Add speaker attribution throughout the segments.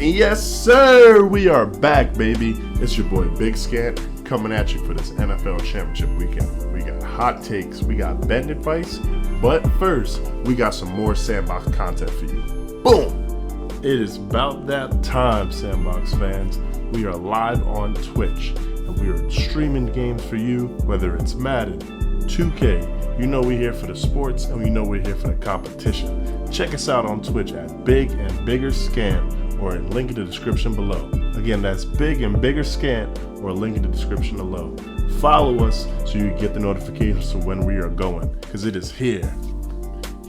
Speaker 1: Yes, sir, we are back, baby. It's your boy Big Scant coming at you for this NFL Championship weekend. We got hot takes, we got betting advice, but first, we got some more Sandbox content for you. Boom! It is about that time, Sandbox fans. We are live on Twitch, and we are streaming games for you, whether it's Madden, 2K. You know we're here for the sports, and we know we're here for the competition. Check us out on Twitch at Big and Bigger Scant, or link in the description below. Again, that's Big and Bigger Scant, or link in the description below. Follow us so you get the notifications for when we are going, because it is here.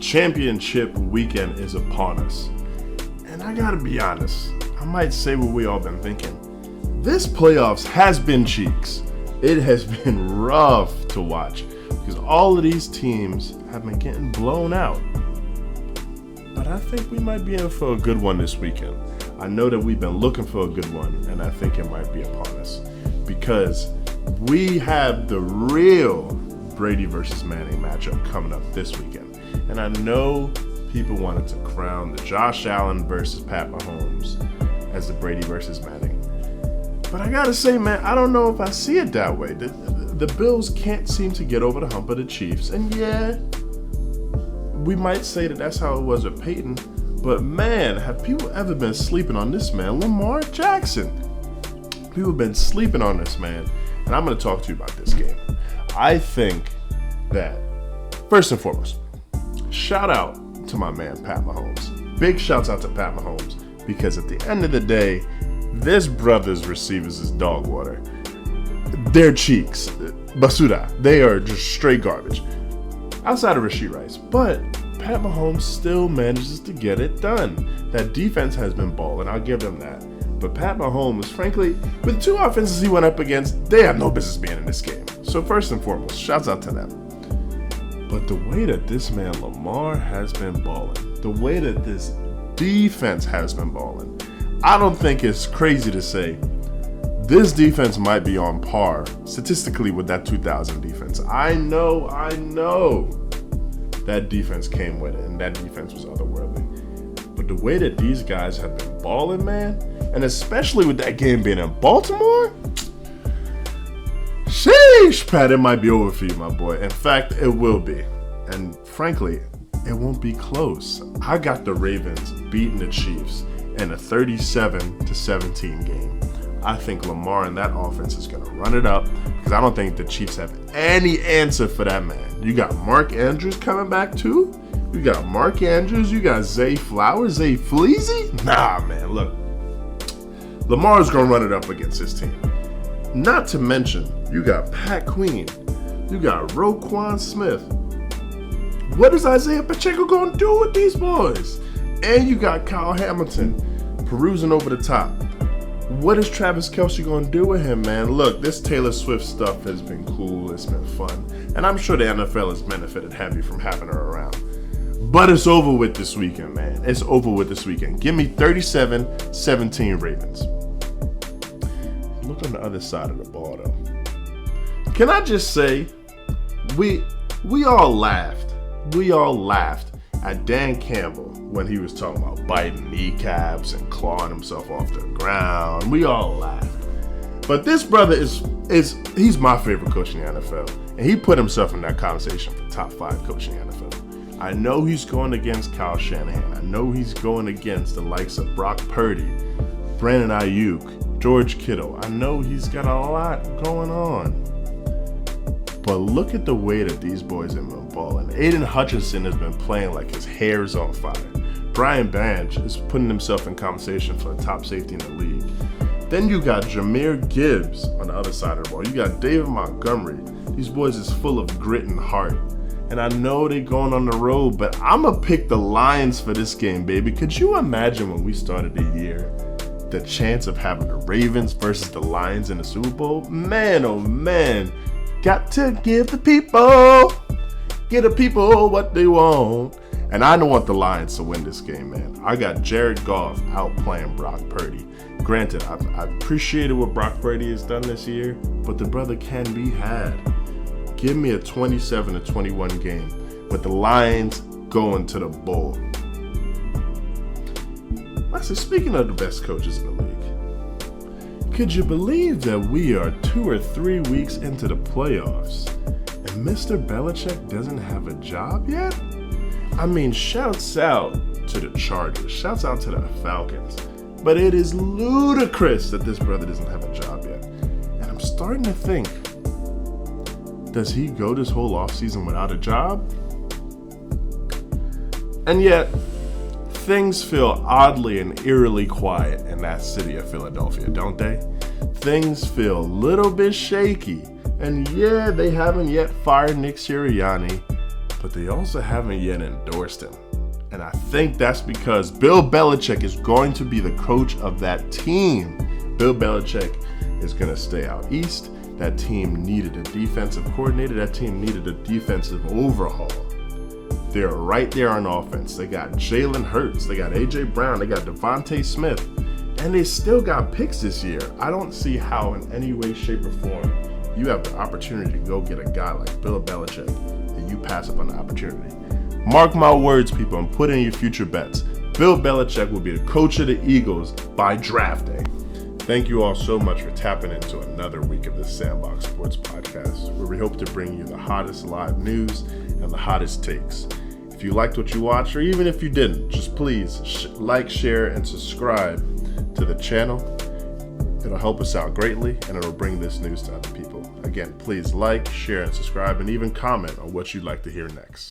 Speaker 1: Championship weekend is upon us. And I gotta be honest, I might say what we all been thinking. This playoffs has been cheeks. It has been rough to watch, because all of these teams have been getting blown out. But I think we might be in for a good one this weekend. I know that we've been looking for a good one, and I think it might be upon us, because we have the real Brady versus Manning matchup coming up this weekend. And I know people wanted to crown the Josh Allen versus Pat Mahomes as the Brady versus Manning. But I gotta say, man, I don't know if I see it that way. The Bills can't seem to get over the hump of the Chiefs. And yeah, we might say that that's how it was with Peyton. But man, have people ever been sleeping on this man, Lamar Jackson? People have been sleeping on this man. And I'm going to talk to you about this game. I think that, first and foremost, shout out to my man, Pat Mahomes. Big shouts out to Pat Mahomes. Because at the end of the day, this brother's receivers is dog water. They're cheeks. Basura. They are just straight garbage. Outside of Rashee Rice. But Pat Mahomes still manages to get it done. That defense has been balling. I'll give them that. But Pat Mahomes, frankly, with the two offenses he went up against, they have no business being in this game. So first and foremost, shouts out to them. But the way that this man Lamar has been balling, the way that this defense has been balling, I don't think it's crazy to say this defense might be on par statistically with that 2000 defense. I know that defense came with it, and that defense was otherworldly. But the way that these guys have been balling, man, and especially with that game being in Baltimore, sheesh, Pat, it might be over for you, my boy. In fact, it will be. And frankly, it won't be close. I got the Ravens beating the Chiefs in a 37-17 game. I think Lamar and that offense is going to run it up, because I don't think the Chiefs have any answer for that man. You got Mark Andrews coming back too? You got Mark Andrews, you got Zay Flowers, Zay Fleazy? Nah, man, look. Lamar's going to run it up against his team. Not to mention, you got Pat Queen. You got Roquan Smith. What is Isaiah Pacheco going to do with these boys? And you got Kyle Hamilton perusing over the top. What is Travis Kelce going to do with him, man? Look, this Taylor Swift stuff has been cool. It's been fun. And I'm sure the NFL has benefited heavy from having her around. But it's over with this weekend, man. It's over with this weekend. Give me 37-17 Ravens. Look on the other side of the ball, though. Can I just say, we all laughed. We all laughed at Dan Campbell when he was talking about biting kneecaps and clawing himself off the ground. We all laughed. But this brother he's my favorite coach in the NFL. And he put himself in that conversation for top 5 coach in the NFL. I know he's going against Kyle Shanahan. I know he's going against the likes of Brock Purdy, Brandon Ayuk, George Kittle. I know he's got a lot going on. But look at the way that these boys have been balling. Aiden Hutchinson has been playing like his hair's on fire. Brian Banch is putting himself in conversation for a top safety in the league. Then you got Jahmyr Gibbs on the other side of the ball. You got David Montgomery. These boys is full of grit and heart. And I know they're going on the road, but I'm going to pick the Lions for this game, baby. Could you imagine when we started the year, the chance of having the Ravens versus the Lions in the Super Bowl? Man, oh man. Got to give the people what they want. And I don't want the Lions to win this game, man. I got Jared Goff outplaying Brock Purdy. Granted, I appreciated what Brock Purdy has done this year, but the brother can be had. Give me a 27-21 game with the Lions going to the bowl. My said, speaking of the best coaches in the league, could you believe that we are 2 or 3 weeks into the playoffs and Mr. Belichick doesn't have a job yet? I mean, shouts out to the Chargers, shouts out to the Falcons, but it is ludicrous that this brother doesn't have a job yet. And I'm starting to think, does he go this whole offseason without a job? And yet, things feel oddly and eerily quiet in that city of Philadelphia, don't they? Things feel a little bit shaky. And yeah, they haven't yet fired Nick Sirianni, but they also haven't yet endorsed him. And I think that's because Bill Belichick is going to be the coach of that team. Bill Belichick is going to stay out east. That team needed a defensive coordinator. That team needed a defensive overhaul. They're right there on offense. They got Jalen Hurts. They got A.J. Brown. They got Devontae Smith. And they still got picks this year. I don't see how in any way, shape, or form you have the opportunity to go get a guy like Bill Belichick and you pass up on the opportunity. Mark my words, people, and put in your future bets. Bill Belichick will be the coach of the Eagles by draft day. Thank you all so much for tapping into another week of the Sandbox Sports Podcast, where we hope to bring you the hottest live news and the hottest takes. If you liked what you watched, or even if you didn't, just please like, share, and subscribe to the channel. It'll help us out greatly, and it'll bring this news to other people. Again, please like, share, and subscribe, and even comment on what you'd like to hear next.